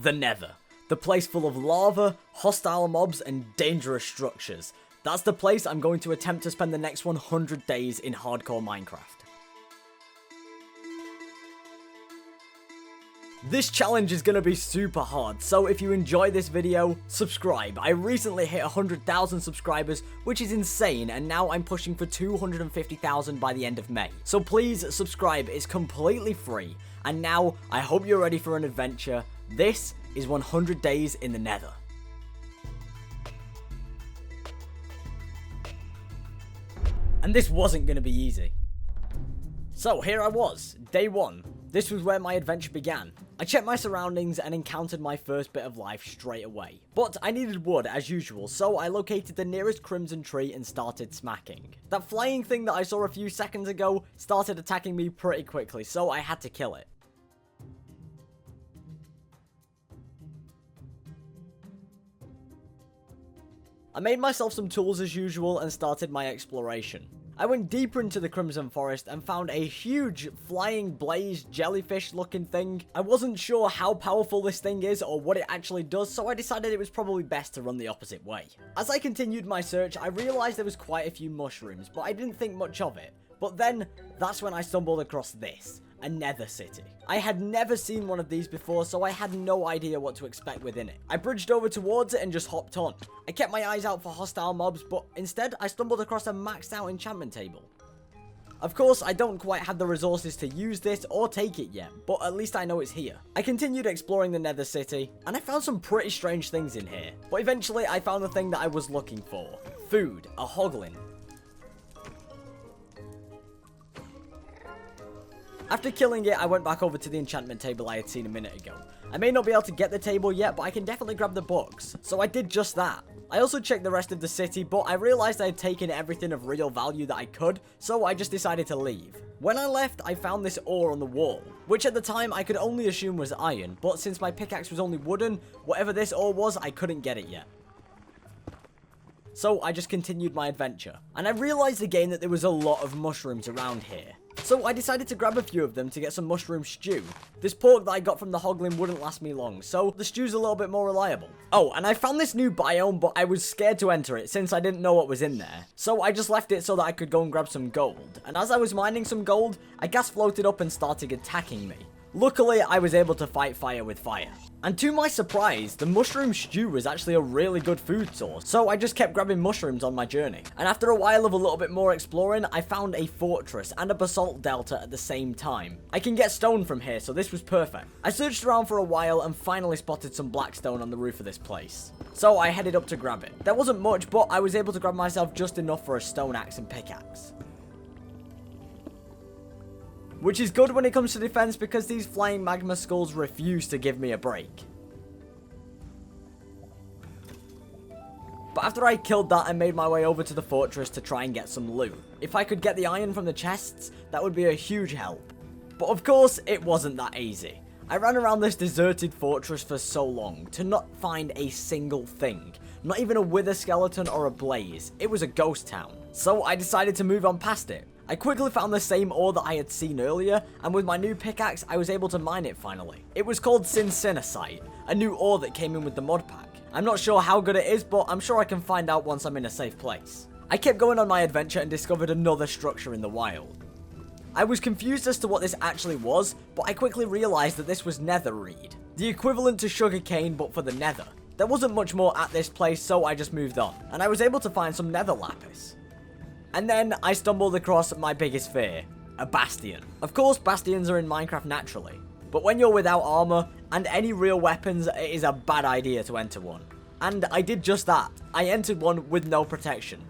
The Nether. The place full of lava, hostile mobs, and dangerous structures. That's the place I'm going to attempt to spend the next 100 days in hardcore Minecraft. This challenge is going to be super hard, so if you enjoy this video, subscribe. I recently hit 100,000 subscribers, which is insane, and now I'm pushing for 250,000 by the end of May. So please subscribe, it's completely free. And now, I hope you're ready for an adventure. This is 100 days in the Nether. And this wasn't going to be easy. So here I was, day 1. This was where my adventure began. I checked my surroundings and encountered my first bit of life straight away. But I needed wood as usual, so I located the nearest crimson tree and started smacking. That flying thing that I saw a few seconds ago started attacking me pretty quickly, so I had to kill it. I made myself some tools as usual and started my exploration. I went deeper into the Crimson Forest and found a huge flying blaze jellyfish looking thing. I wasn't sure how powerful this thing is or what it actually does, so I decided it was probably best to run the opposite way. As I continued my search, I realized there was quite a few mushrooms, but I didn't think much of it. But then, that's when I stumbled across this. A nether city. I had never seen one of these before, so I had no idea what to expect within it. I bridged over towards it and just hopped on. I kept my eyes out for hostile mobs, but instead I stumbled across a maxed out enchantment table. Of course, I don't quite have the resources to use this or take it yet, but at least I know it's here. I continued exploring the nether city, and I found some pretty strange things in here. But eventually I found the thing that I was looking for. Food, a hoglin. After killing it, I went back over to the enchantment table I had seen a minute ago. I may not be able to get the table yet, but I can definitely grab the books. So I did just that. I also checked the rest of the city, but I realized I had taken everything of real value that I could, so I just decided to leave. When I left, I found this ore on the wall, which at the time I could only assume was iron, but since my pickaxe was only wooden, whatever this ore was, I couldn't get it yet. So I just continued my adventure, and I realized again that there was a lot of mushrooms around here. So I decided to grab a few of them to get some mushroom stew. This pork that I got from the hoglin wouldn't last me long, so the stew's a little bit more reliable. Oh, and I found this new biome, but I was scared to enter it since I didn't know what was in there. So I just left it so that I could go and grab some gold. And as I was mining some gold, a gas floated up and started attacking me. Luckily, I was able to fight fire with fire. And to my surprise, the mushroom stew was actually a really good food source, so I just kept grabbing mushrooms on my journey. And after a while of a little bit more exploring, I found a fortress and a basalt delta at the same time. I can get stone from here, so this was perfect. I searched around for a while and finally spotted some black stone on the roof of this place. So I headed up to grab it. There wasn't much, but I was able to grab myself just enough for a stone axe and pickaxe. Which is good when it comes to defense because these flying magma skulls refuse to give me a break. But after I killed that, I made my way over to the fortress to try and get some loot. If I could get the iron from the chests, that would be a huge help. But of course, it wasn't that easy. I ran around this deserted fortress for so long to not find a single thing. Not even a wither skeleton or a blaze. It was a ghost town. So I decided to move on past it. I quickly found the same ore that I had seen earlier, and with my new pickaxe, I was able to mine it finally. It was called Sincinacite, a new ore that came in with the mod pack. I'm not sure how good it is, but I'm sure I can find out once I'm in a safe place. I kept going on my adventure and discovered another structure in the wild. I was confused as to what this actually was, but I quickly realized that this was netherreed, the equivalent to sugarcane but for the nether. There wasn't much more at this place, so I just moved on, and I was able to find some nether lapis. And then I stumbled across my biggest fear, a bastion. Of course, bastions are in Minecraft naturally, but when you're without armor and any real weapons, it is a bad idea to enter one. And I did just that. I entered one with no protection.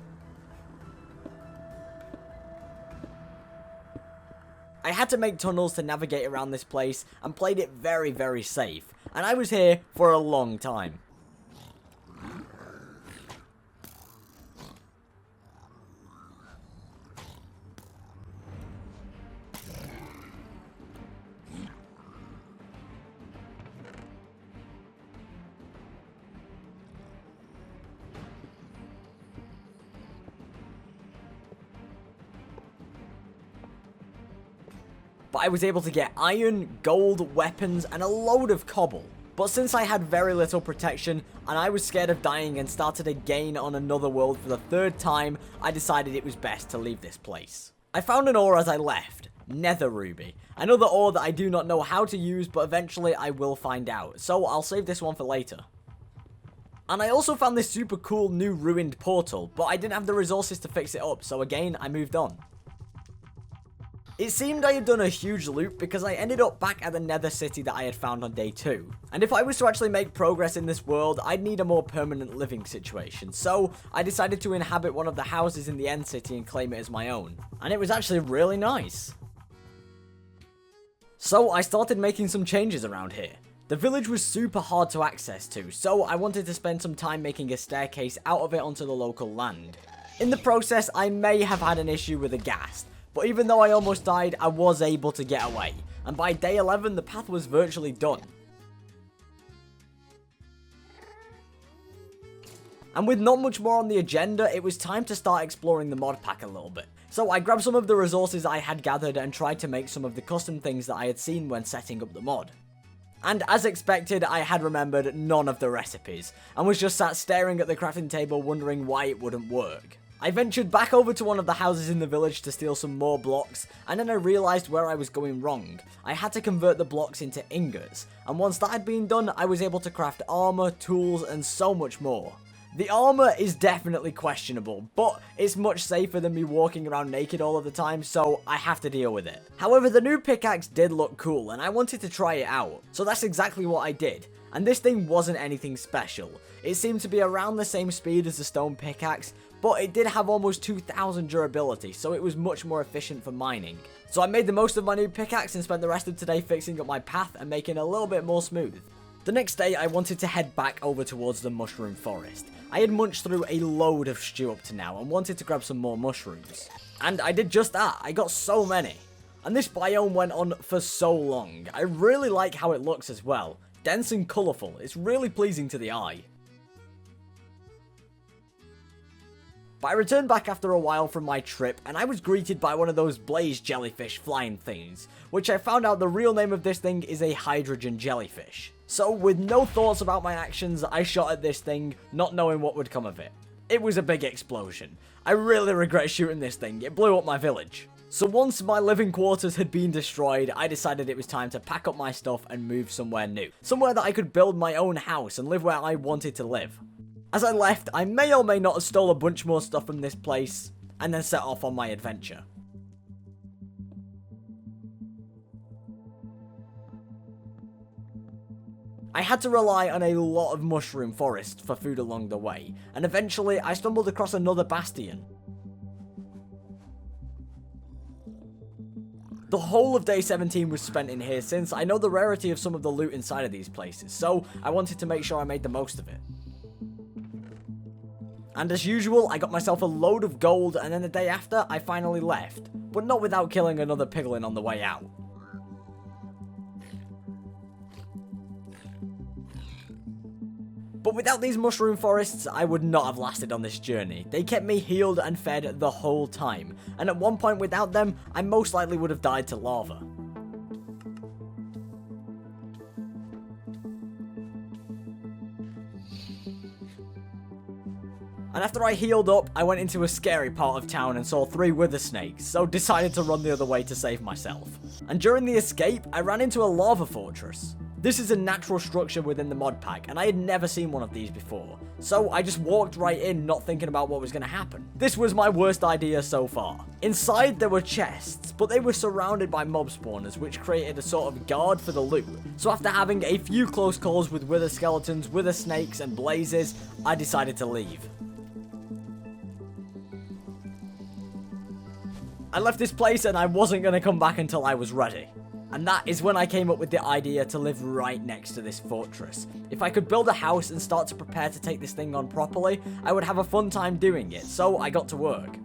I had to make tunnels to navigate around this place and played it very, very safe. And I was here for a long time. But I was able to get iron, gold, weapons, and a load of cobble. But since I had very little protection, and I was scared of dying and started again on another world for the third time, I decided it was best to leave this place. I found an ore as I left, Nether Ruby, another ore that I do not know how to use, but eventually I will find out, so I'll save this one for later. And I also found this super cool new ruined portal, but I didn't have the resources to fix it up, so again, I moved on. It seemed I had done a huge loop because I ended up back at the Nether city that I had found on day 2. And if I was to actually make progress in this world, I'd need a more permanent living situation. So I decided to inhabit one of the houses in the end city and claim it as my own. And it was actually really nice. So I started making some changes around here. The village was super hard to access to, so I wanted to spend some time making a staircase out of it onto the local land. In the process, I may have had an issue with a ghast. But even though I almost died, I was able to get away, and by day 11 the path was virtually done. And with not much more on the agenda, it was time to start exploring the mod pack a little bit. So I grabbed some of the resources I had gathered and tried to make some of the custom things that I had seen when setting up the mod. And as expected, I had remembered none of the recipes, and was just sat staring at the crafting table wondering why it wouldn't work. I ventured back over to one of the houses in the village to steal some more blocks, and then I realised where I was going wrong. I had to convert the blocks into ingots, and once that had been done, I was able to craft armour, tools, and so much more. The armour is definitely questionable, but it's much safer than me walking around naked all of the time, so I have to deal with it. However, the new pickaxe did look cool, and I wanted to try it out, so that's exactly what I did. And this thing wasn't anything special. It seemed to be around the same speed as the stone pickaxe, but it did have almost 2000 durability, so it was much more efficient for mining. So I made the most of my new pickaxe and spent the rest of today fixing up my path and making it a little bit more smooth. The next day I wanted to head back over towards the mushroom forest. I had munched through a load of stew up to now and wanted to grab some more mushrooms. And I did just that, I got so many. And this biome went on for so long. I really like how it looks as well. Dense and colourful, it's really pleasing to the eye. But I returned back after a while from my trip, and I was greeted by one of those blaze jellyfish flying things, which I found out the real name of this thing is a hydrogen jellyfish. So with no thoughts about my actions, I shot at this thing, not knowing what would come of it. It was a big explosion. I really regret shooting this thing, it blew up my village. So once my living quarters had been destroyed, I decided it was time to pack up my stuff and move somewhere new. Somewhere that I could build my own house and live where I wanted to live. As I left, I may or may not have stole a bunch more stuff from this place, and then set off on my adventure. I had to rely on a lot of mushroom forest for food along the way, and eventually I stumbled across another bastion. The whole of day 17 was spent in here since I know the rarity of some of the loot inside of these places, so I wanted to make sure I made the most of it. And as usual, I got myself a load of gold, and then the day after, I finally left. But not without killing another piglin on the way out. But without these mushroom forests, I would not have lasted on this journey. They kept me healed and fed the whole time. And at one point without them, I most likely would have died to lava. And after I healed up, I went into a scary part of town and saw 3 wither snakes, so decided to run the other way to save myself. And during the escape, I ran into a lava fortress. This is a natural structure within the mod pack, and I had never seen one of these before. So I just walked right in, not thinking about what was going to happen. This was my worst idea so far. Inside there were chests, but they were surrounded by mob spawners, which created a sort of guard for the loot. So after having a few close calls with wither skeletons, wither snakes, and blazes, I decided to leave. I left this place and I wasn't going to come back until I was ready. And that is when I came up with the idea to live right next to this fortress. If I could build a house and start to prepare to take this thing on properly, I would have a fun time doing it, so I got to work.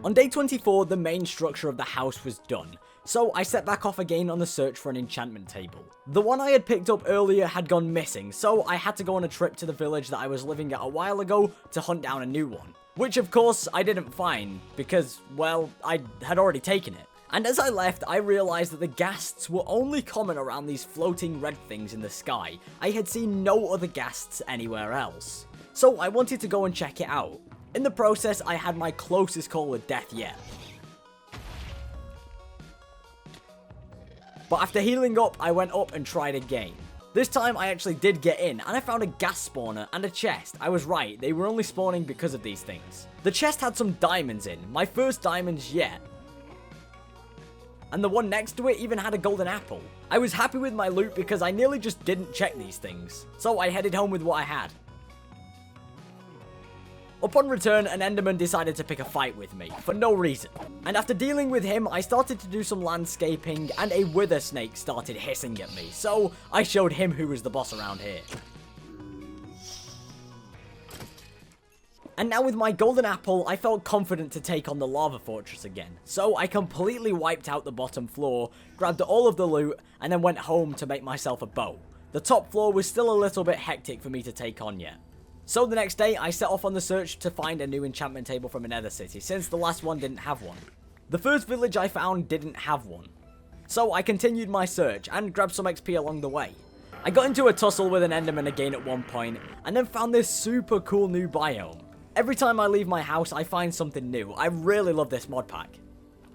On day 24, the main structure of the house was done, so I set back off again on the search for an enchantment table. The one I had picked up earlier had gone missing, so I had to go on a trip to the village that I was living at a while ago to hunt down a new one. Which of course I didn't find, because, well, I had already taken it. And as I left, I realised that the ghasts were only common around these floating red things in the sky. I had seen no other ghasts anywhere else. So I wanted to go and check it out. In the process, I had my closest call with death yet. But after healing up, I went up and tried again. This time I actually did get in, and I found a gas spawner and a chest. I was right, they were only spawning because of these things. The chest had some diamonds in, my first diamonds yet. And the one next to it even had a golden apple. I was happy with my loot because I nearly just didn't check these things. So I headed home with what I had. Upon return, an enderman decided to pick a fight with me, for no reason. And after dealing with him, I started to do some landscaping, and a wither snake started hissing at me, so I showed him who was the boss around here. And now with my golden apple, I felt confident to take on the lava fortress again. So I completely wiped out the bottom floor, grabbed all of the loot, and then went home to make myself a bow. The top floor was still a little bit hectic for me to take on yet. So the next day, I set off on the search to find a new enchantment table from another city, since the last one didn't have one. The first village I found didn't have one. So I continued my search, and grabbed some XP along the way. I got into a tussle with an enderman again at one point, and then found this super cool new biome. Every time I leave my house, I find something new. I really love this mod pack.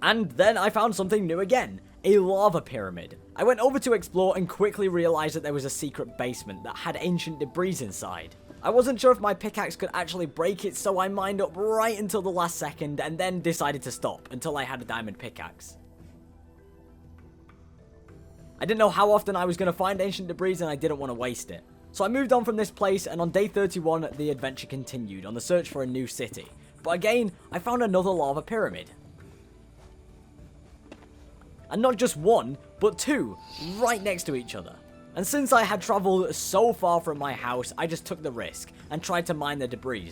And then I found something new again, a lava pyramid. I went over to explore and quickly realized that there was a secret basement that had ancient debris inside. I wasn't sure if my pickaxe could actually break it, so I mined up right until the last second and then decided to stop until I had a diamond pickaxe. I didn't know how often I was going to find ancient debris and I didn't want to waste it. So I moved on from this place, and on day 31, the adventure continued on the search for a new city. But again, I found another lava pyramid. And not just one, but two, right next to each other. And since I had travelled so far from my house, I just took the risk and tried to mine the debris.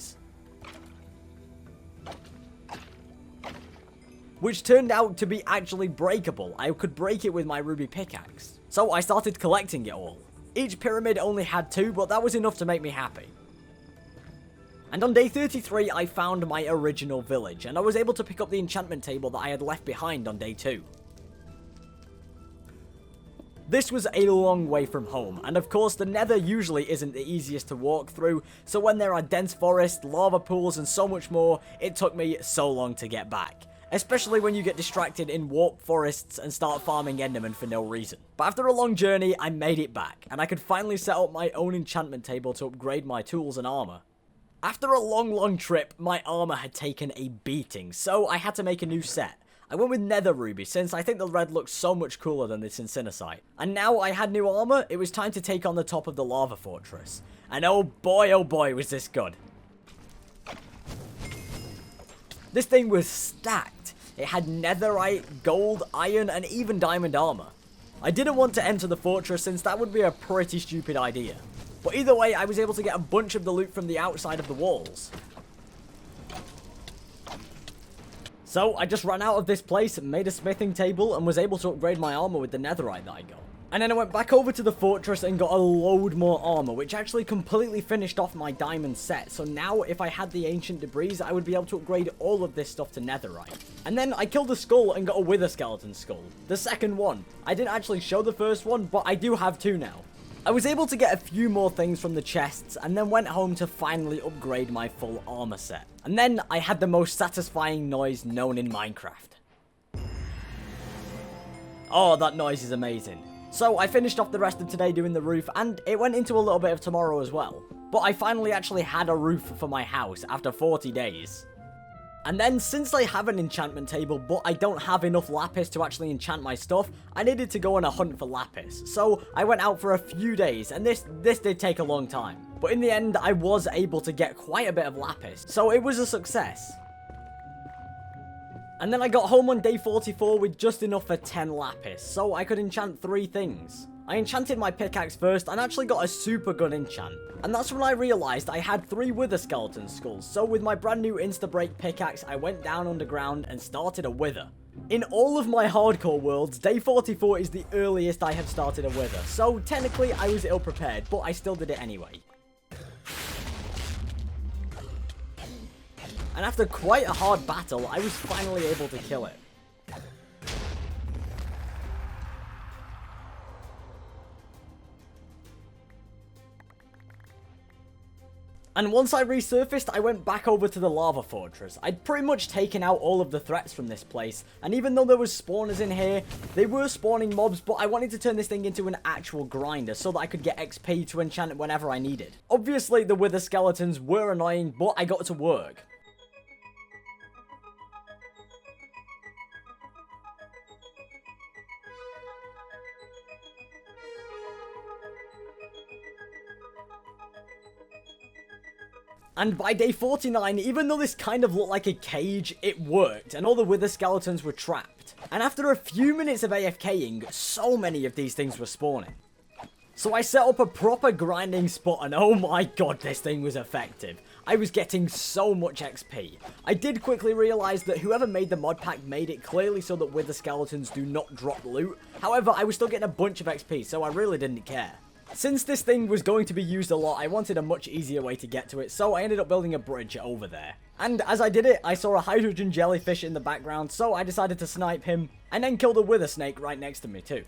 Which turned out to be actually breakable. I could break it with my ruby pickaxe. So I started collecting it all. Each pyramid only had two, but that was enough to make me happy. And on day 33, I found my original village, and I was able to pick up the enchantment table that I had left behind on day 2. This was a long way from home, and of course the nether usually isn't the easiest to walk through, so when there are dense forests, lava pools and so much more, it took me so long to get back. Especially when you get distracted in warp forests and start farming endermen for no reason. But after a long journey, I made it back, and I could finally set up my own enchantment table to upgrade my tools and armor. After a long trip, my armor had taken a beating, so I had to make a new set. I went with nether ruby, since I think the red looks so much cooler than this incineraite. And now I had new armor, it was time to take on the top of the lava fortress. And oh boy was this good. This thing was stacked. It had netherite, gold, iron, and even diamond armor. I didn't want to enter the fortress since that would be a pretty stupid idea. But either way, I was able to get a bunch of the loot from the outside of the walls. So I just ran out of this place, made a smithing table, and was able to upgrade my armor with the netherite that I got. And then I went back over to the fortress and got a load more armor, which actually completely finished off my diamond set. So now, if I had the ancient debris, I would be able to upgrade all of this stuff to netherite. And then I killed a skull and got a wither skeleton skull. The second one. I didn't actually show the first one, but I do have two now. I was able to get a few more things from the chests, and then went home to finally upgrade my full armor set. And then I had the most satisfying noise known in Minecraft. Oh, that noise is amazing. So I finished off the rest of today doing the roof, and it went into a little bit of tomorrow as well. But I finally actually had a roof for my house after 40 days. And then, since I have an enchantment table, but I don't have enough lapis to actually enchant my stuff, I needed to go on a hunt for lapis. So I went out for a few days, and this did take a long time. But in the end, I was able to get quite a bit of lapis, so it was a success. And then I got home on day 44 with just enough for 10 lapis, so I could enchant 3 things. I enchanted my pickaxe first and actually got a super good enchant. And that's when I realised I had 3 wither skeleton skulls, so with my brand new insta-break pickaxe I went down underground and started a wither. In all of my hardcore worlds, day 44 is the earliest I have started a wither, so technically I was ill prepared, but I still did it anyway. And after quite a hard battle, I was finally able to kill it. And once I resurfaced, I went back over to the lava fortress. I'd pretty much taken out all of the threats from this place, and even though there was spawners in here, they were spawning mobs, but I wanted to turn this thing into an actual grinder so that I could get XP to enchant it whenever I needed. Obviously, the wither skeletons were annoying, but I got to work. And by day 49, even though this kind of looked like a cage, it worked, and all the wither skeletons were trapped. And after a few minutes of AFKing, so many of these things were spawning. So I set up a proper grinding spot, and oh my god, this thing was effective. I was getting so much XP. I did quickly realise that whoever made the mod pack made it clearly so that wither skeletons do not drop loot. However, I was still getting a bunch of XP, so I really didn't care. Since this thing was going to be used a lot, I wanted a much easier way to get to it, so I ended up building a bridge over there. And as I did it, I saw a hydrogen jellyfish in the background, so I decided to snipe him, and then kill the wither snake right next to me too.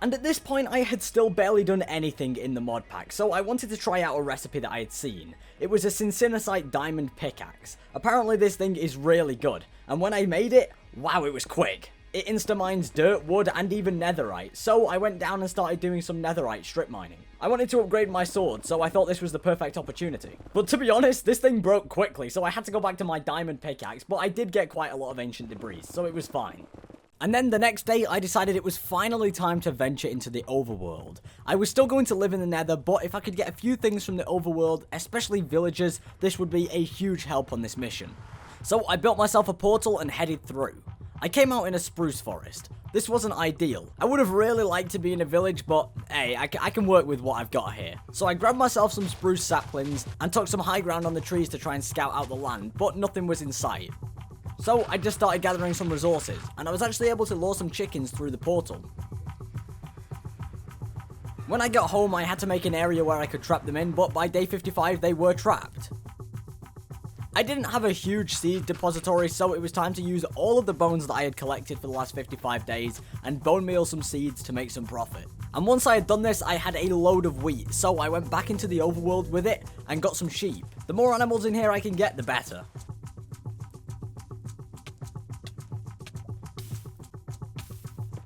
And at this point, I had still barely done anything in the mod pack, so I wanted to try out a recipe that I had seen. It was a syncinacite diamond pickaxe. Apparently this thing is really good, and when I made it, wow, it was quick. It insta-mines dirt, wood, and even netherite, so I went down and started doing some netherite strip mining. I wanted to upgrade my sword, so I thought this was the perfect opportunity. But to be honest, this thing broke quickly, so I had to go back to my diamond pickaxe, but I did get quite a lot of ancient debris, so it was fine. And then the next day, I decided it was finally time to venture into the Overworld. I was still going to live in the Nether, but if I could get a few things from the Overworld, especially villagers, this would be a huge help on this mission. So I built myself a portal and headed through. I came out in a spruce forest. This wasn't ideal. I would have really liked to be in a village, but hey, I can work with what I've got here. So I grabbed myself some spruce saplings and took some high ground on the trees to try and scout out the land, but nothing was in sight. So I just started gathering some resources, and I was actually able to lure some chickens through the portal. When I got home, I had to make an area where I could trap them in, but by day 55 they were trapped. I didn't have a huge seed depository, so it was time to use all of the bones that I had collected for the last 55 days and bone meal some seeds to make some profit. And once I had done this, I had a load of wheat, so I went back into the overworld with it and got some sheep. The more animals in here I can get, the better.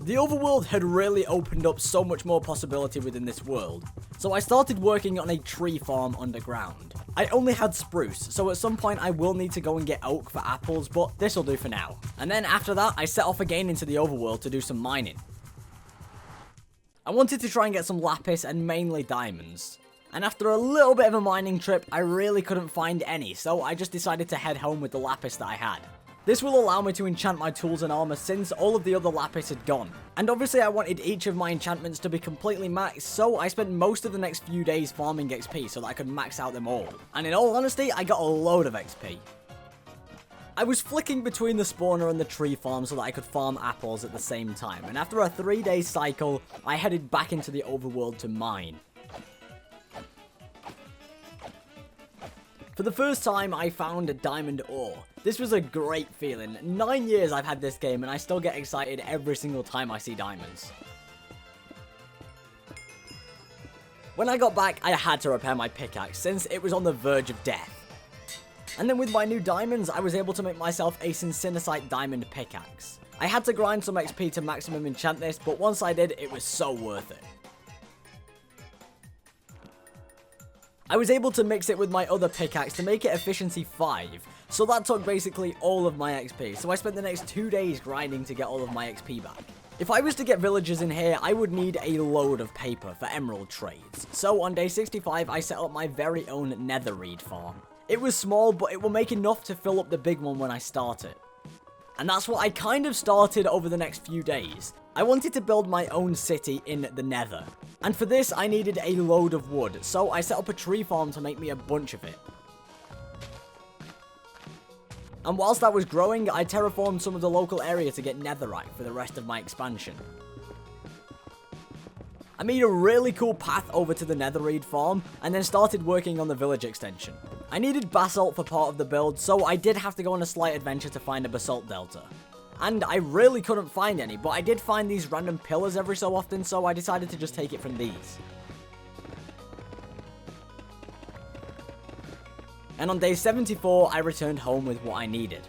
The overworld had really opened up so much more possibility within this world, so I started working on a tree farm underground. I only had spruce, so at some point I will need to go and get oak for apples, but this'll do for now. And then after that, I set off again into the overworld to do some mining. I wanted to try and get some lapis and mainly diamonds. And after a little bit of a mining trip, I really couldn't find any, so I just decided to head home with the lapis that I had. This will allow me to enchant my tools and armor since all of the other lapis had gone. And obviously I wanted each of my enchantments to be completely maxed, so I spent most of the next few days farming XP so that I could max out them all. And in all honesty, I got a load of XP. I was flicking between the spawner and the tree farm so that I could farm apples at the same time, and after a 3-day cycle, I headed back into the overworld to mine. For the first time, I found a diamond ore. This was a great feeling. 9 years I've had this game and I still get excited every single time I see diamonds. When I got back, I had to repair my pickaxe since it was on the verge of death. And then with my new diamonds, I was able to make myself a syncinacite diamond pickaxe. I had to grind some XP to maximum enchant this, but once I did, it was so worth it. I was able to mix it with my other pickaxe to make it efficiency 5, so that took basically all of my XP, so I spent the next 2 days grinding to get all of my XP back. If I was to get villagers in here, I would need a load of paper for emerald trades, so on day 65 I set up my very own netherreed farm. It was small, but it will make enough to fill up the big one when I start it. And that's what I kind of started over the next few days. I wanted to build my own city in the Nether. And for this, I needed a load of wood, so I set up a tree farm to make me a bunch of it. And whilst I was growing, I terraformed some of the local area to get netherite for the rest of my expansion. I made a really cool path over to the netherite farm, and then started working on the village extension. I needed basalt for part of the build, so I did have to go on a slight adventure to find a basalt delta. And I really couldn't find any, but I did find these random pillars every so often, so I decided to just take it from these. And on day 74, I returned home with what I needed.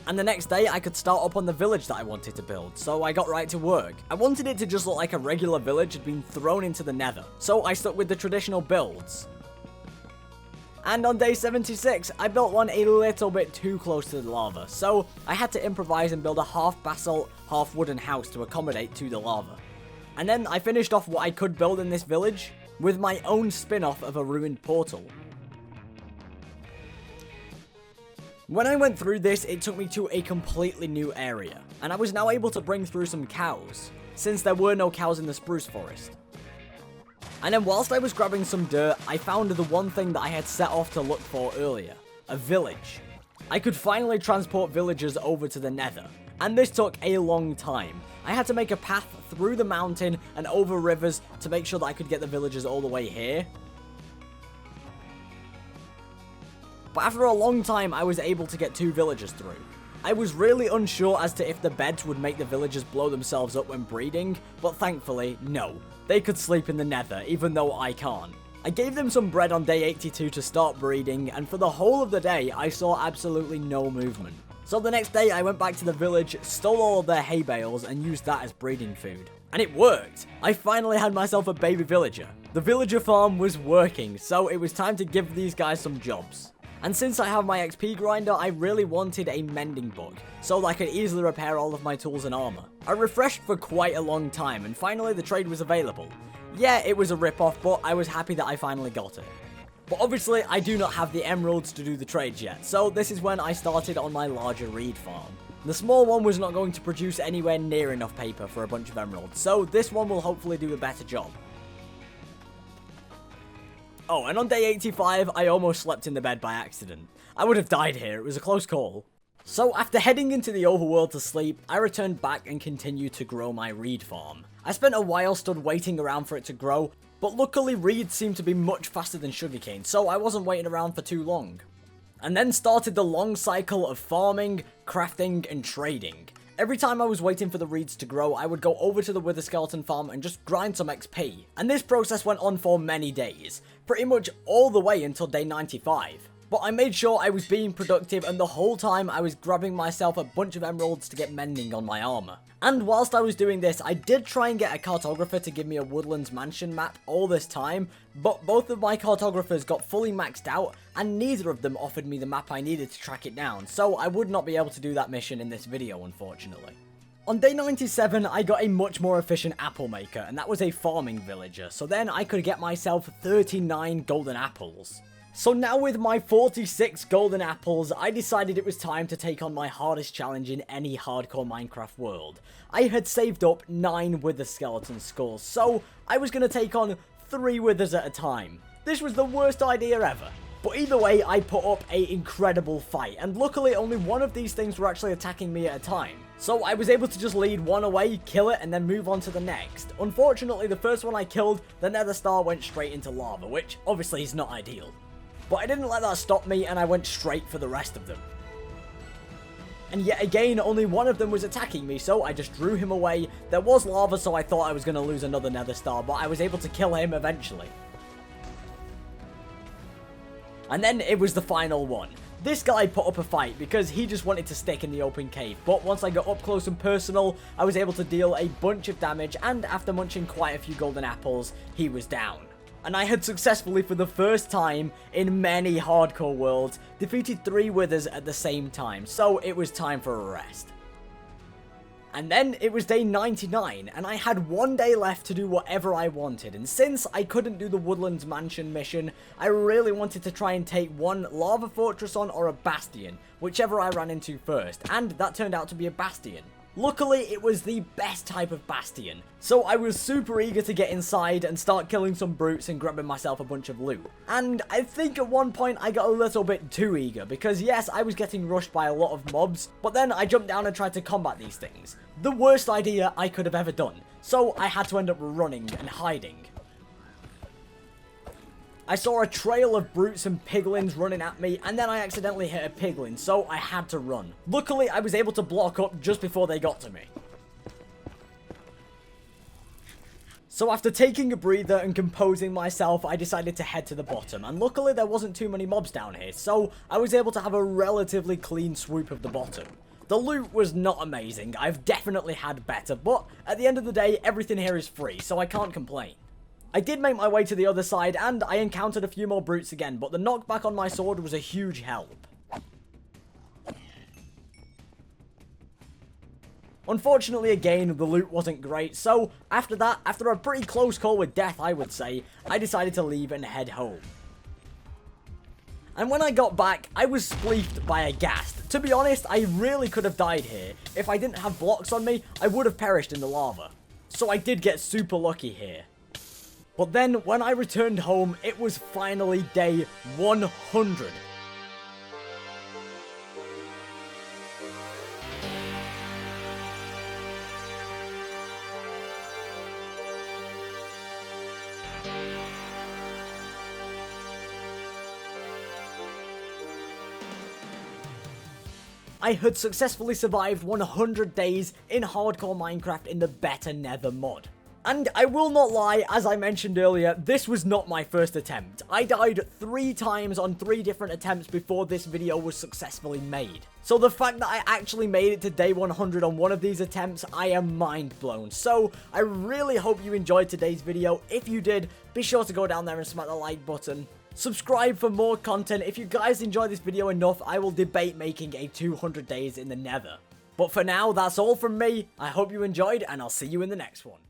And the next day, I could start up on the village that I wanted to build, so I got right to work. I wanted it to just look like a regular village had been thrown into the nether, so I stuck with the traditional builds. And on day 76, I built one a little bit too close to the lava, so I had to improvise and build a half basalt, half wooden house to accommodate to the lava. And then I finished off what I could build in this village with my own spin-off of a ruined portal. When I went through this, it took me to a completely new area, and I was now able to bring through some cows, since there were no cows in the spruce forest. And then whilst I was grabbing some dirt, I found the one thing that I had set off to look for earlier, a village. I could finally transport villagers over to the nether, and this took a long time. I had to make a path through the mountain and over rivers to make sure that I could get the villagers all the way here. But after a long time, I was able to get 2 villagers through. I was really unsure as to if the beds would make the villagers blow themselves up when breeding, but thankfully, no. They could sleep in the nether, even though I can't. I gave them some bread on day 82 to start breeding, and for the whole of the day, I saw absolutely no movement. So the next day, I went back to the village, stole all of their hay bales, and used that as breeding food. And it worked! I finally had myself a baby villager. The villager farm was working, so it was time to give these guys some jobs. And since I have my XP grinder, I really wanted a mending book, so that I could easily repair all of my tools and armor. I refreshed for quite a long time, and finally the trade was available. Yeah, it was a rip-off, but I was happy that I finally got it. But obviously, I do not have the emeralds to do the trades yet, so this is when I started on my larger reed farm. The small one was not going to produce anywhere near enough paper for a bunch of emeralds, so this one will hopefully do a better job. Oh, and on day 85, I almost slept in the bed by accident. I would have died here, it was a close call. So after heading into the overworld to sleep, I returned back and continued to grow my reed farm. I spent a while stood waiting around for it to grow, but luckily reeds seem to be much faster than sugarcane, so I wasn't waiting around for too long. And then started the long cycle of farming, crafting, and trading. Every time I was waiting for the reeds to grow, I would go over to the wither skeleton farm and just grind some XP. And this process went on for many days, pretty much all the way until day 95. But I made sure I was being productive, and the whole time I was grabbing myself a bunch of emeralds to get mending on my armor. And whilst I was doing this, I did try and get a cartographer to give me a woodlands mansion map all this time, but both of my cartographers got fully maxed out, and neither of them offered me the map I needed to track it down, so I would not be able to do that mission in this video, unfortunately. On day 97, I got a much more efficient apple maker, and that was a farming villager, so then I could get myself 39 golden apples. So now with my 46 golden apples, I decided it was time to take on my hardest challenge in any hardcore Minecraft world. I had saved up 9 wither skeleton skulls, so I was going to take on 3 withers at a time. This was the worst idea ever. But either way, I put up an incredible fight, and luckily only one of these things were actually attacking me at a time. So I was able to just lead one away, kill it, and then move on to the next. Unfortunately, the first one I killed, the nether star went straight into lava, which obviously is not ideal. But I didn't let that stop me, and I went straight for the rest of them. And yet again, only one of them was attacking me, so I just drew him away. There was lava, so I thought I was going to lose another nether star, but I was able to kill him eventually. And then it was the final one. This guy put up a fight because he just wanted to stick in the open cave, but once I got up close and personal, I was able to deal a bunch of damage, and after munching quite a few golden apples, he was down. And I had successfully, for the first time in many hardcore worlds, defeated 3 withers at the same time, so it was time for a rest. And then it was day 99, and I had 1 day left to do whatever I wanted, and since I couldn't do the Woodlands Mansion mission, I really wanted to try and take one lava fortress on or a bastion, whichever I ran into first, and that turned out to be a bastion. Luckily, it was the best type of bastion, so I was super eager to get inside and start killing some brutes and grabbing myself a bunch of loot. And I think at one point I got a little bit too eager, because yes, I was getting rushed by a lot of mobs, but then I jumped down and tried to combat these things. The worst idea I could have ever done, so I had to end up running and hiding. I saw a trail of brutes and piglins running at me, and then I accidentally hit a piglin, so I had to run. Luckily, I was able to block up just before they got to me. So after taking a breather and composing myself, I decided to head to the bottom, and luckily there wasn't too many mobs down here, so I was able to have a relatively clean swoop of the bottom. The loot was not amazing, I've definitely had better, but at the end of the day, everything here is free, so I can't complain. I did make my way to the other side, and I encountered a few more brutes again, but the knockback on my sword was a huge help. Unfortunately, again, the loot wasn't great, so after that, after a pretty close call with death, I would say, I decided to leave and head home. And when I got back, I was spleefed by a ghast. To be honest, I really could have died here. If I didn't have blocks on me, I would have perished in the lava. So I did get super lucky here. But then, when I returned home, it was finally day 100. I had successfully survived 100 days in hardcore Minecraft in the Better Nether Mod. And I will not lie, as I mentioned earlier, this was not my first attempt. I died 3 times on 3 different attempts before this video was successfully made. So the fact that I actually made it to day 100 on one of these attempts, I am mind blown. So I really hope you enjoyed today's video. If you did, be sure to go down there and smack the like button. Subscribe for more content. If you guys enjoy this video enough, I will debate making a 200 days in the Nether. But for now, that's all from me. I hope you enjoyed, and I'll see you in the next one.